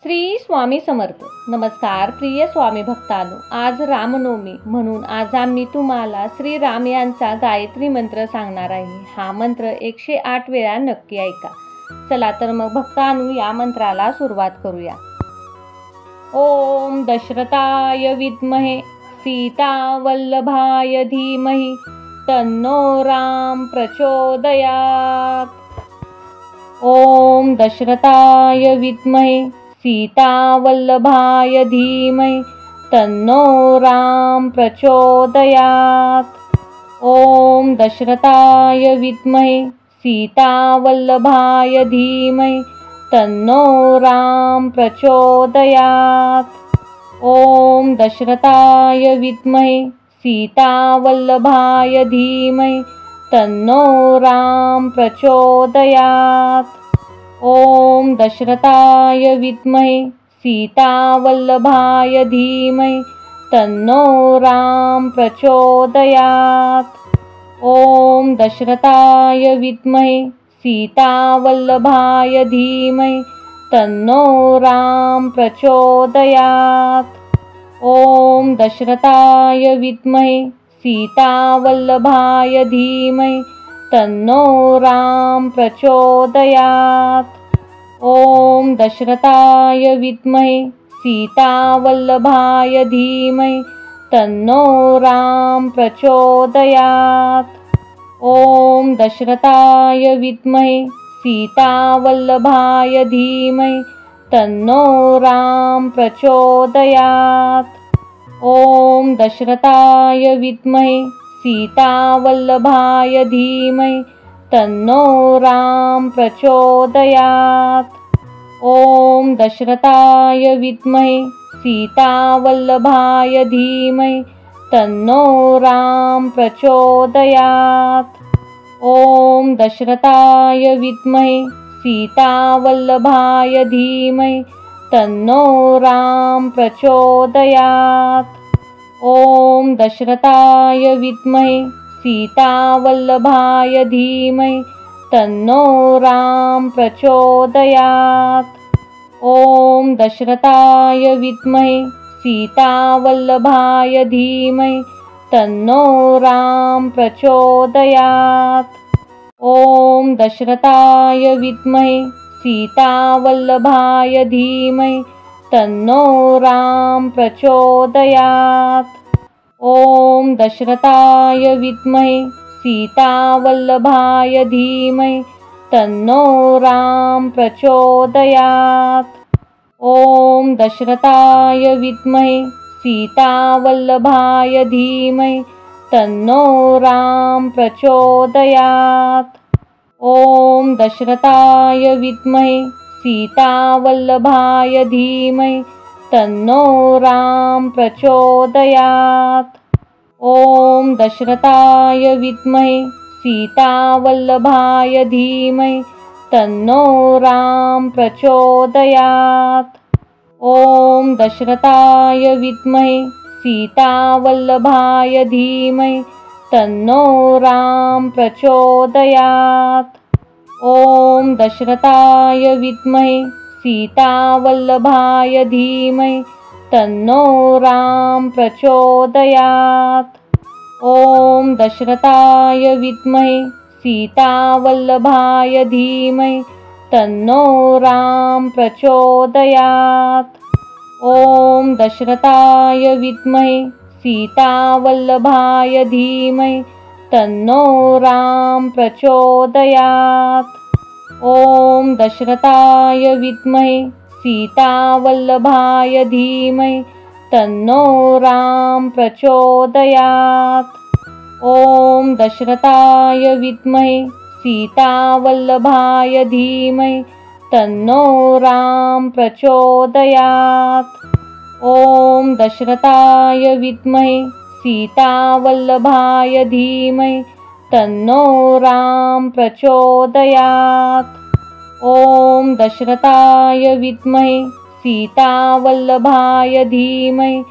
श्री स्वामी समर्थ. नमस्कार प्रिय स्वामी भक्तांनो, आज रामनवमी म्हणून आज आम्ही तुम्हाला श्रीराम यांचा गायत्री मंत्र सांगणार आहे. हा मंत्र 108 वेळा नक्की ऐका. चला तर मग भक्तांनो, या मंत्राला सुरुवात करूया. ओम दशरथाय विद्महे सीता वल्लभाय धीमहि तन्नो राम प्रचोदयात्. ओम दशरथाय विद्महे सीता वल्लभाय धीमहि तन्नो राम प्रचोदयात्. ओम दशरथाय विद्महे सीता वल्लभाय धीमहि तन्नो राम प्रचोदयात्. ओम दशरथाय विद्महे सीता वल्लभाय धीमहि तन्नो राम प्रचोदयात्. ओम दशरथाय विद्महे सीता वल्लभाय धीमहि तन्नो राम प्रचोदयात्. ओम दशरथाय विद्महे सीता वल्लभाय धीमहि तन्नो राम प्रचोदयात्. ओम दशरथाय विद्महे सीता वल्लभाय धीमहि तन्नो राम प्रचोदयात्. ओम दशरथाय विद्महे सीता वल्लभाय धीमहि तन्नो राम प्रचोदयात्. ओम दशरथाय विद्महे सीता वल्लभाय धीमहि तन्नो राम प्रचोदयात्. ओम दशरथाय विद्महे सीता वल्लभाय धीमहि तन्नो राम प्रचोदयात्. ओम दशरथाय विद्महे सीता वल्लभाय धीमहि तन्नो राम प्रचोदयात्. ओम दशरथाय विद्महे सीता वल्लभाय धीमहि तन्नो राम प्रचोदयात्. ओम दशरथाय विद्महे सीता वल्लभाय धीमहि तन्नो राम प्रचोदयात्. ओम दशरथाय विद्महे सीता वल्लभाय धीमहि तन्नो राम प्रचोदयात्. ओम दशरथाय विद्महे सीता वल्लभाय धीमहि तन्नो राम प्रचोदयात्. ओम दशरथाय विद्महे सीता वल्लभाय धीमहि तन्नो राम प्रचोदयात्. ओम दशरथाय विद्महे सीता वल्लभाय धीमहि तन्नो राम प्रचोदयात्. ओम दशरथाय विद्महे सीता वल्लभाय धीमहि तन्नो राम प्रचोदयात्. ओम दशरथाय विद्महे सीता वल्लभाय धीमहि तन्नो राम प्रचोदयात्. ओम दशरथाय विद्महे सीता वल्लभाय धीमहि तन्नो राम प्रचोदयात्. ओम दशरथाय विद्महे सीता वल्लभाय धीमहि तन्नो राम प्रचोदयात्. ओम दशरथाय विद्महे सीता वल्लभाय धीमहि तन्नो राम प्रचोदयात्. ओम दशरथाय विद्महे सीता वल्लभाय धीमहि तन्नो राम प्रचोदयात्. ओम दशरथाय विद्महे सीता वल्लभाय धीमहि तन्नो राम प्रचोदयात्. ओम दशरथाय विद्महे सीता वल्लभाय धीमहि तन्नो राम प्रचोदयात्. ओम दशरथाय विद्महे सीता वल्लभाय धीमहि तन्नो राम प्रचोदयात्. ओम दशरथाय विद्महे सीता वल्लभाय धीमहि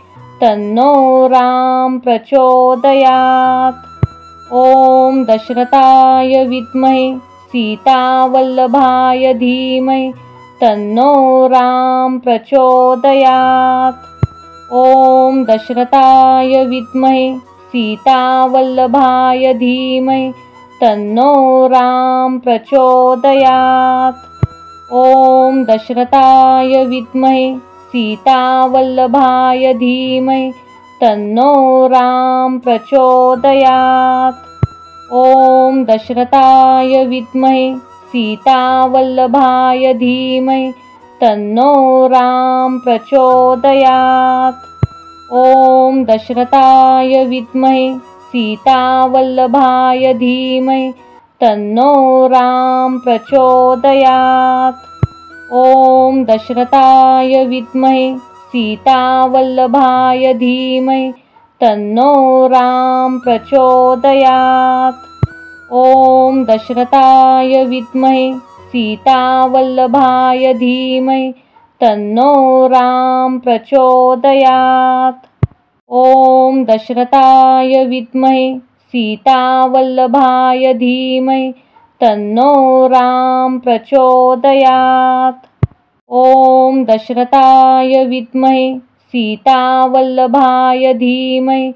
तन्नो राम प्रचोदयात्. ओम दशरथाय विद्महे सीता वल्लभाय धीमहि तन्नो राम प्रचोदयात्। ॐ दशरथाय विद्महे सीतावल्लभाय धीमहि तन्नो राम प्रचोदयात्। ॐ दशरथाय विद्महे सीतावल्लभाय धीमहि तन्नो राम प्रचोदयात्। ॐ दशरथाय विद्महे सीतावल्लभाय धीमहि तन्नो राम प्रचोदयात्। ॐ दशरथाय विद्महे सीतावल्लभाय धीमहि तन्नो राम प्रचोदयात्। ॐ दशरथाय विद्महे सीतावल्लभाय धीमहि तन्नो राम प्रचोदयात्। ॐ दशरथाय विद्महे सीतावल्लभाय धीमहि तन्नो राम प्रचोदयात्। ॐ दशरथाय विद्महे सीतावल्लभाय धीमहि तन्नो राम प्रचोदयात्। ॐ दशरथाय विद्महे सीतावल्लभाय धीमहि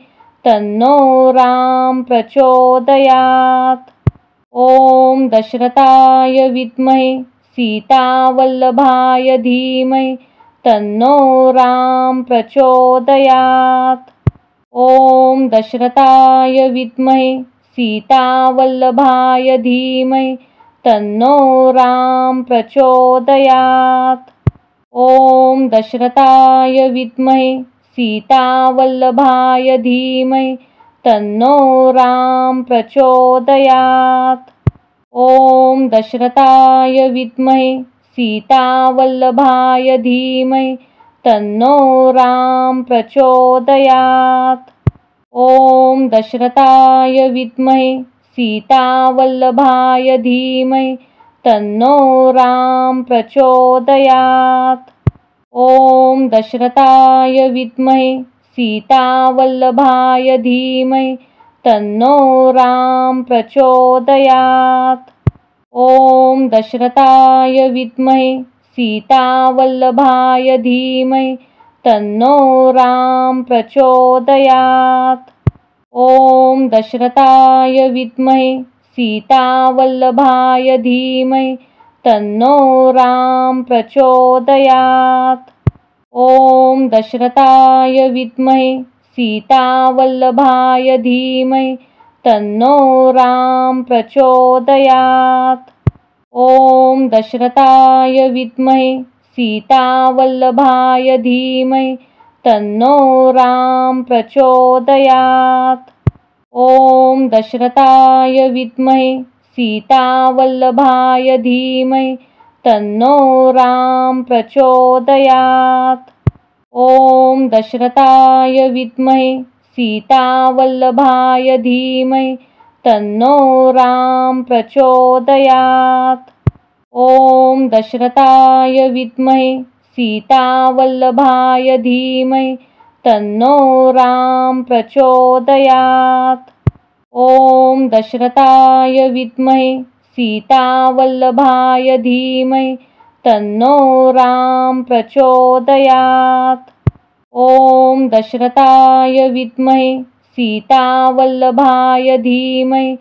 तन्नो राम प्रचोदयात्। ॐ दशरथाय विद्महे सीतावल्लभाय धीमहि तन्नो राम प्रचोदयात्। ॐ दशरथाय विद्महे सीतावल्लभाय धीमहि तन्नो राम प्रचोदयात्। ॐ दशरथाय विद्महे सीतावल्लभाय धीमहि तन्नो राम प्रचोदयात्। ॐ दशरथाय विद्महे सीतावल्लभाय धीमहि तन्नो राम प्रचोदयात्। ॐ दशरथाय विद्महे सीतावल्लभाय धीमहि तन्नो राम प्रचोदयात्। ॐ दशरथाय विद्महे सीतावल्लभाय धीमहि तन्नो राम प्रचोदयात्। ॐ दशरथाय विद्महे सीतावल्लभाय धीमहि तन्नो राम प्रचोदयात्। ॐ दशरथाय विद्महे सीतावल्लभाय धीमहि तन्नो राम प्रचोदयात्। ॐ दशरथाय विद्महे सीतावल्लभाय धीमहि तन्नो राम प्रचोदयात्। ॐ दशरथाय विद्महे सीतावल्लभाय धीमहि तन्नो राम प्रचोदयात्। ॐ दशरथाय विद्महे सीतावल्लभाय धीमहि तन्नो राम प्रचोदयात्। ॐ दशरथाय विद्महे सीतावल्लभाय धीमहि तन्नो राम प्रचोदयात्। ॐ दशरथाय विद्महे सीतावल्लभाय धीमहि तन्नो राम प्रचोदयात्। ॐ दशरथाय विद्महे सीतावल्लभाय धीमहि तन्नो राम प्रचोदयात्। ॐ दशरथाय विद्महे सीतावल्लभाय धीमहि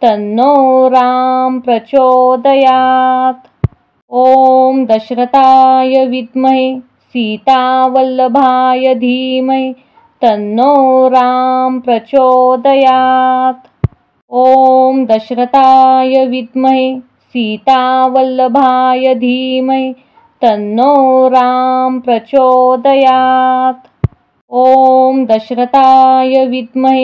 तन्नो राम प्रचोदयात्। ॐ दशरथाय विद्महे सीतावल्लभाय धीमहि तन्नो राम प्रचोदयात्। ॐ दशरथाय विद्महे सीतावल्लभाय धीमहि तन्नो राम प्रचोदयात्। ॐ दशरथाय विद्महे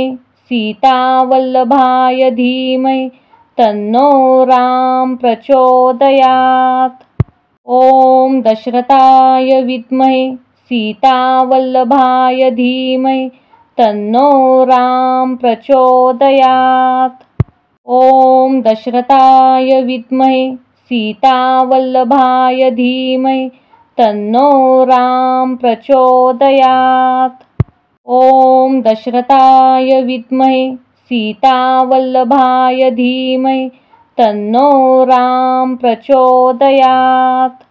सीतावल्लभाय धीमहि तन्नो राम प्रचोदयात्। ॐ दशरथाय विद्महे सीतावल्लभाय धीमहि तन्नो राम प्रचोदयात्। ॐ दशरथाय विद्महे सीतावल्लभाय धीमहि तन्नो राम प्रचोदयात्। ॐ दशरथाय विद्महे सीतावल्लभाय धीमहि तन्नो राम प्रचोदयात्।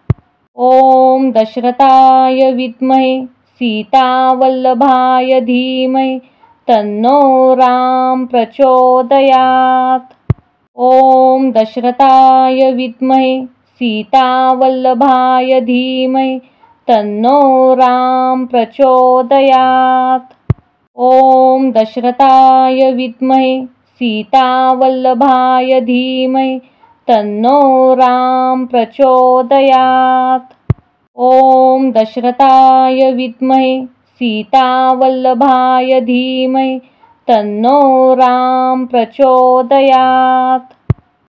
ॐ दशरथाय विद्महे सीतावल्लभाय धीमहि तन्नो राम प्रचोदयात्। ॐ दशरथाय विद्महे सीतावल्लभाय धीमहि तन्नो राम प्रचोदयात्। ॐ दशरथाय विद्महे सीतावल्लभाय धीमहि तन्नो राम प्रचोदयात्। ॐ दशरथाय विद्महे सीतावल्लभाय धीमहि तन्नो राम प्रचोदयात्।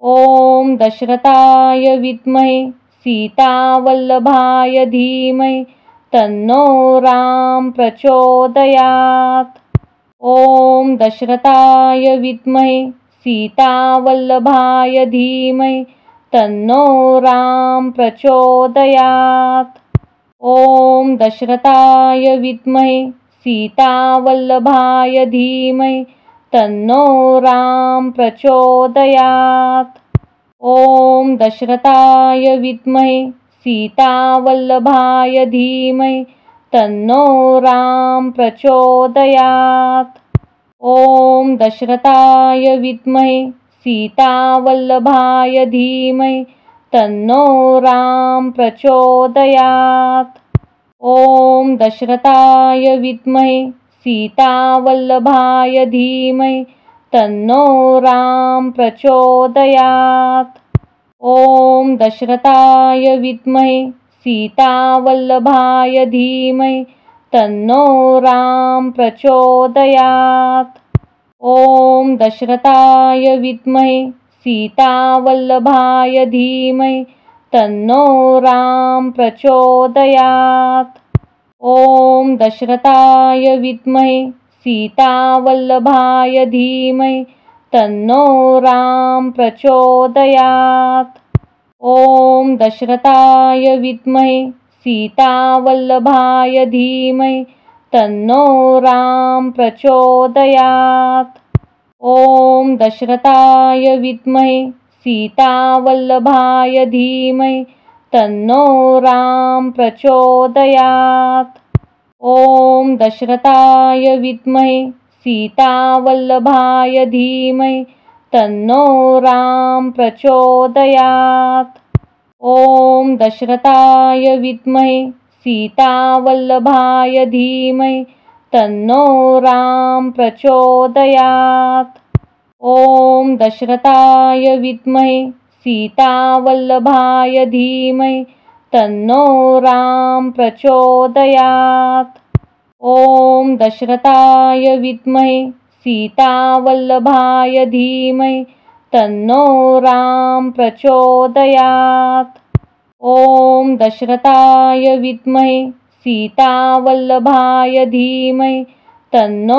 ॐ दशरथाय विद्महे सीतावल्लभाय धीमहि तन्नो राम प्रचोदयात्। ॐ दशरथाय विद्महे सीतावल्लभाय धीमहि तन्नो राम प्रचोदयात्। ॐ दशरथाय विद्महे सीतावल्लभाय धीमहि तन्नो राम प्रचोदयात्। ॐ दशरथाय विद्महे सीतावल्लभाय धीमहि तन्नो राम प्रचोदयात्। ॐ दशरथाय विद्महे सीतावल्लभाय धीमहि तन्नो राम प्रचोदयात्। ॐ दशरथाय विद्महे सीतावल्लभाय धीमहि तन्नो राम प्रचोदयात्। ॐ दशरथाय विद्महे सीतावल्लभाय धीमहि तन्नो राम प्रचोदयात्। ॐ दशरथाय विद्महे सीतावल्लभाय धीमहि तन्नो राम प्रचोदयात्। ॐ दशरथाय विद्महे सीतावल्लभाय धीमहि तन्नो राम प्रचोदयात्। ॐ दशरथाय विद्महे सीतावल्लभाय धीमहि तन्नो राम प्रचोदयात्। ॐ दशरथाय विद्महे सीतावल्लभाय धीमहि तन्नो राम प्रचोदयात्। ॐ दशरथाय विद्महे सीतावल्लभाय धीमहि तन्नो राम प्रचोदयात्। ॐ दशरथाय विद्महे सीतावल्लभाय धीमहि तन्नो राम प्रचोदयात्। ॐ दशरथाय विद्महे सीतावल्लभाय धीमहि तन्नो राम प्रचोदयात्। ॐ दशरथाय विद्महे सीतावल्लभाय धीमहि तन्नो राम प्रचोदयात्। ॐ दशरथाय विद्महे सीतावल्लभाय धीमहि तन्नो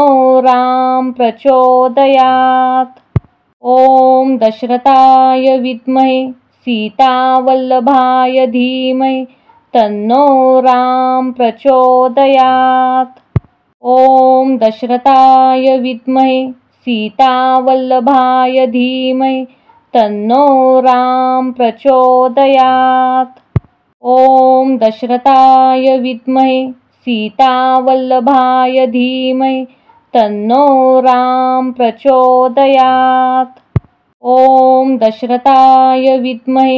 राम प्रचोदयात्। ॐ दशरथाय विद्महे सीतावल्लभाय धीमहि तन्नो राम प्रचोदयात्। ॐ दशरथाय विद्महे सीतावल्लभाय धीमहि तन्नो राम प्रचोदयात्। ॐ दशरथाय विद्महे सीतावल्लभाय धीमहि तन्नो राम प्रचोदयात्। ॐ दशरथाय विद्महे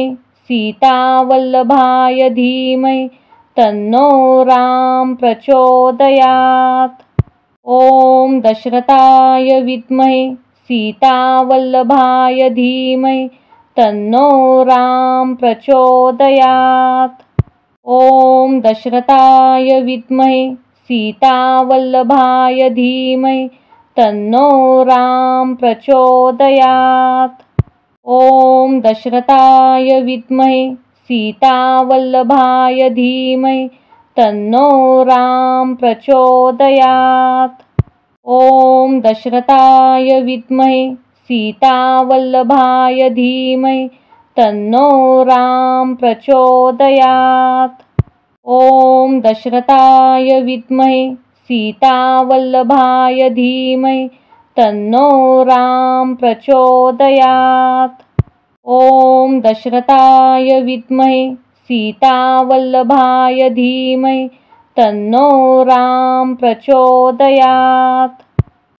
सीतावल्लभाय धीमहि तन्नो राम प्रचोदयात्। ॐ दशरथाय विद्महे सीतावल्लभाय धीमहि तन्नो राम प्रचोदयात्। ॐ दशरथाय विद्महे सीतावल्लभाय धीमहि तन्नो राम प्रचोदयात्। ॐ दशरथाय विद्महे सीतावल्लभाय धीमहि तन्नो राम प्रचोदयात्। ॐ दशरथाय विद्महे सीतावल्लभाय धीमहि तन्नो राम प्रचोदयात्। ॐ दशरथाय विद्महे सीतावल्लभाय धीमहि तन्नो राम प्रचोदयात्। ॐ दशरथाय विद्महे सीतावल्लभाय धीमहि तन्नो राम प्रचोदयात्।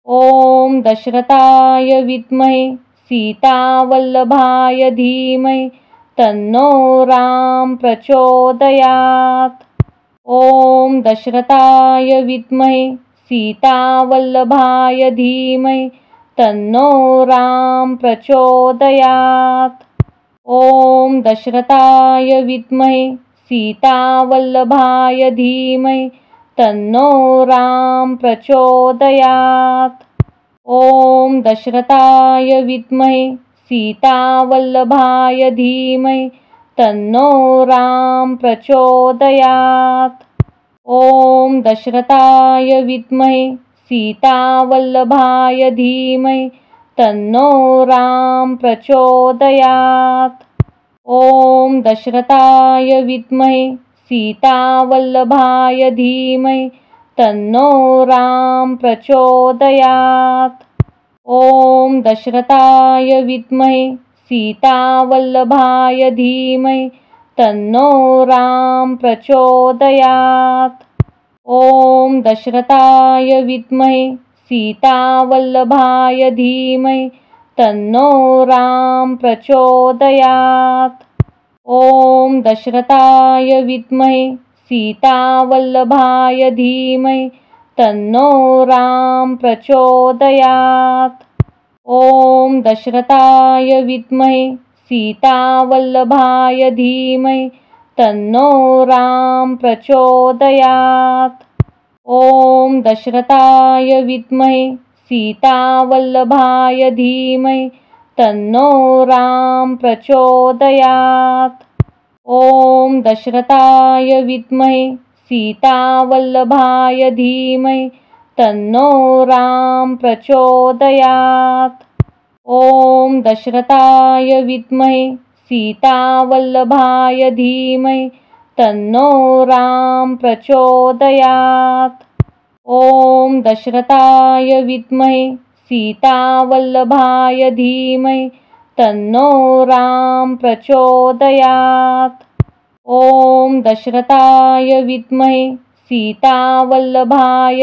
ॐ दशरथाय विद्महे सीतावल्लभाय धीमहि तन्नो राम प्रचोदयात्। ॐ दशरथाय विद्महे सीतावल्लभाय धीमहि तन्नो राम प्रचोदयात्। ॐ दशरथाय विद्महे सीतावल्लभाय धीमहि तन्नो राम प्रचोदयात्। ॐ दशरथाय विद्महे सीतावल्लभाय धीमहि तन्नो राम प्रचोदयात्। ॐ दशरथाय विद्महे सीतावल्लभाय धीमहि तन्नो राम प्रचोदयात्। ॐ दशरथाय विद्महे सीतावल्लभाय धीमहि तन्नो राम प्रचोदयात्। ॐ दशरथाय विद्महे सीतावल्लभाय धीमहि तन्नो राम प्रचोदयात्। ॐ दशरथाय विद्महे सीतावल्लभाय धीमहि तन्नो राम प्रचोदयात्। ॐ दशरथाय विद्महे सीतावल्लभाय धीमहि तन्नो राम प्रचोदयात्। ॐ दशरथाय विद्महे सीतावल्लभाय धीमहि तन्नो राम प्रचोदयात्। ॐ दशरथाय विद्महे सीतावल्लभाय धीमहि तन्नो राम प्रचोदयात्। ॐ दशरथाय विद्महे सीतावल्लभाय धीमहि तन्नो राम प्रचोदयात्। ॐ दशरथाय विद्महे सीतावल्लभाय धीमहि तन्नो राम प्रचोदयात्। ॐ दशरथाय विद्महे सीतावल्लभाय धीमहि तन्नो राम प्रचोदयात्। ॐ दशरथाय विद्महे सीतावल्लभाय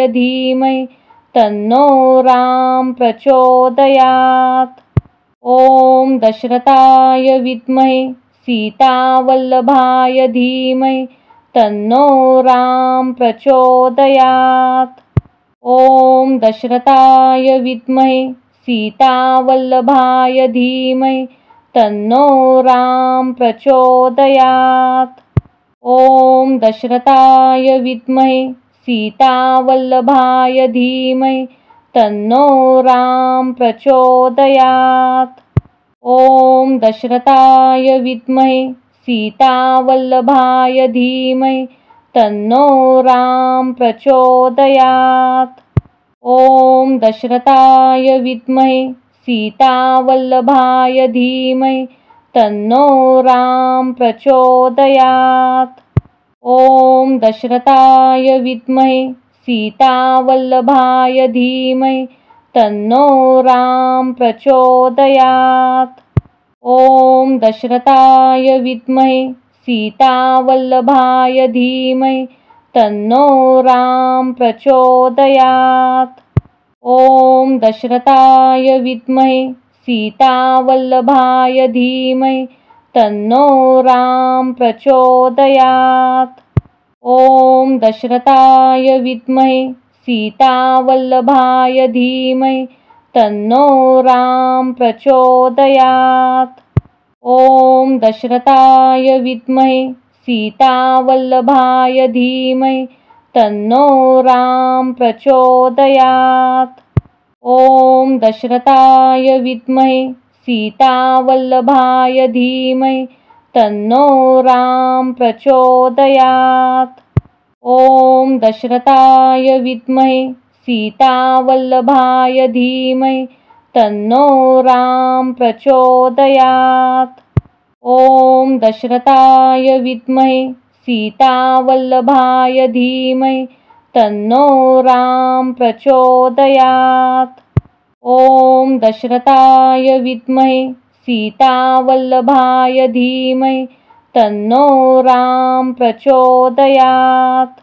धीमहि तन्नो राम प्रचोदयात्। ॐ दशरथाय विद्महे सीतावल्लभाय धीमहि तन्नो राम प्रचोदयात्। ॐ दशरथाय विद्महे सीतावल्लभाय धीमहि तन्नो राम प्रचोदयात्। ॐ दशरथाय विद्महे सीतावल्लभाय धीमहि तन्नो राम प्रचोदयात्। ॐ दशरथाय विद्महे सीतावल्लभाय धीमहि तन्नो राम प्रचोदयात्। ॐ दशरथाय विद्महे सीतावल्लभाय धीमहि तन्नो राम प्रचोदयात्। ॐ दशरथाय विद्महे सीतावल्लभाय धीमहि तन्नो राम प्रचोदयात्। ॐ दशरथाय विद्महे सीतावल्लभाय धीमहि तन्नो राम प्रचोदयात्। ॐ दशरथाय विद्महे सीतावल्लभाय धीमहि तन्नो राम प्रचोदयात्। ॐ दशरथाय विद्महे सीतावल्लभाय धीमहि तन्नो राम प्रचोदयात्। ॐ दशरथाय विद्महे सीतावल्लभाय धीमहि तन्नो राम प्रचोदयात्। ॐ दशरथाय विद्महे सीतावल्लभाय धीमहि तन्नो राम प्रचोदयात्। ॐ दशरथाय विद्महे सीतावल्लभाय धीमहि तन्नो राम प्रचोदयात्। ॐ दशरथाय विद्महे सीतावल्लभाय धीमहि तन्नो राम प्रचोदयात्। ॐ दशरथाय विद्महे सीतावल्लभाय धीमहि तन्नो राम प्रचोदयात्।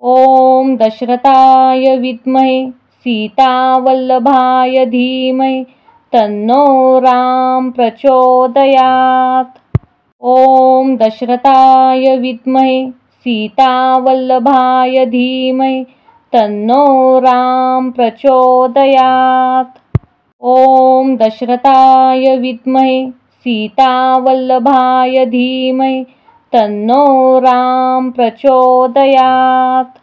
ॐ दशरथाय विद्महे सीतावल्लभाय धीमहि तन्नो राम प्रचोदयात्। ॐ दशरथाय विद्महे सीतावल्लभाय धीमहि तन्नो राम प्रचोदयात्। ॐ दशरथाय विद्महे सीतावल्लभाय धीमहि तन्नो राम प्रचोदयात्।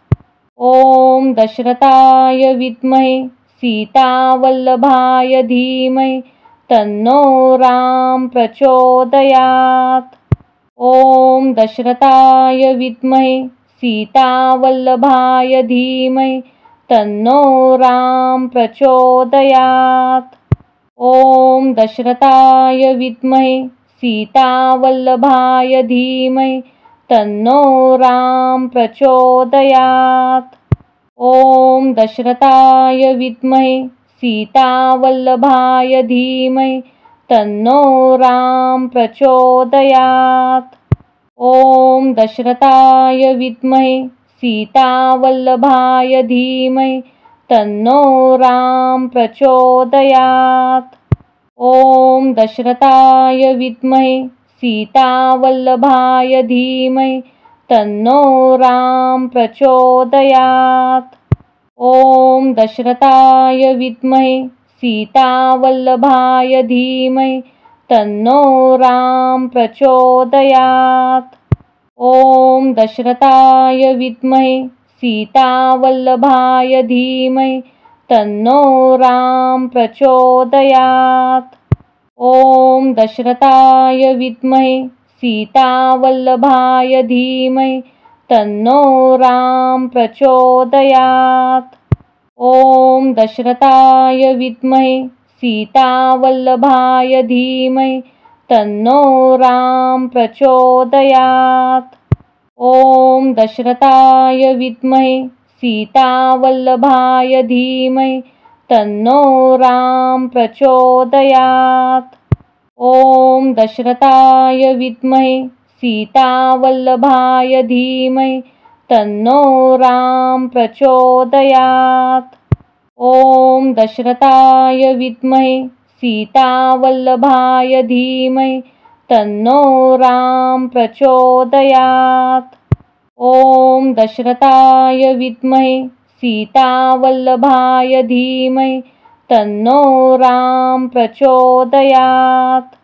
ॐ दशरथाय विद्महे सीतावल्लभाय धीमहि तन्नो राम प्रचोदयात्। ॐ दशरथाय विद्महे सीतावल्लभाय धीमहि तन्नो राम प्रचोदयात्। ॐ दशरथाय विद्महे सीतावल्लभाय धीमहि तन्नो राम प्रचोदयात्। ॐ दशरथाय विद्महे सीतावल्लभाय धीमहि तन्नो राम प्रचोदयात्। ॐ दशरथाय विद्महे सीतावल्लभाय धीमहि तन्नो राम प्रचोदयात्। ॐ दशरथाय विद्महे सीतावल्लभाय धीमहि तन्नो राम प्रचोदयात्। ॐ दशरथाय विद्महे सीतावल्लभाय धीमहि तन्नो राम प्रचोदयात्। ॐ दशरथाय विद्महे सीतावल्लभाय धीमहि तन्नो राम प्रचोदयात्। ॐ दशरथाय विद्महे सीतावल्लभाय धीमहि तन्नो राम प्रचोदयात्। ॐ दशरथाय विद्महे सीतावल्लभाय धीमहि तन्नो राम प्रचोदयात्। ॐ दशरथाय विद्महे सीतावल्लभाय धीमहि तन्नो राम प्रचोदयात्। ॐ दशरथाय विद्महे सीतावल्लभाय धीमहि तन्नो राम प्रचोदयात्। ॐ दशरथाय विद्महे सीतावल्लभाय धीमहि तन्नो राम प्रचोदयात्। ॐ दशरथाय विद्महे सीतावल्लभाय धीमहि तन्नो राम प्रचोदयात्।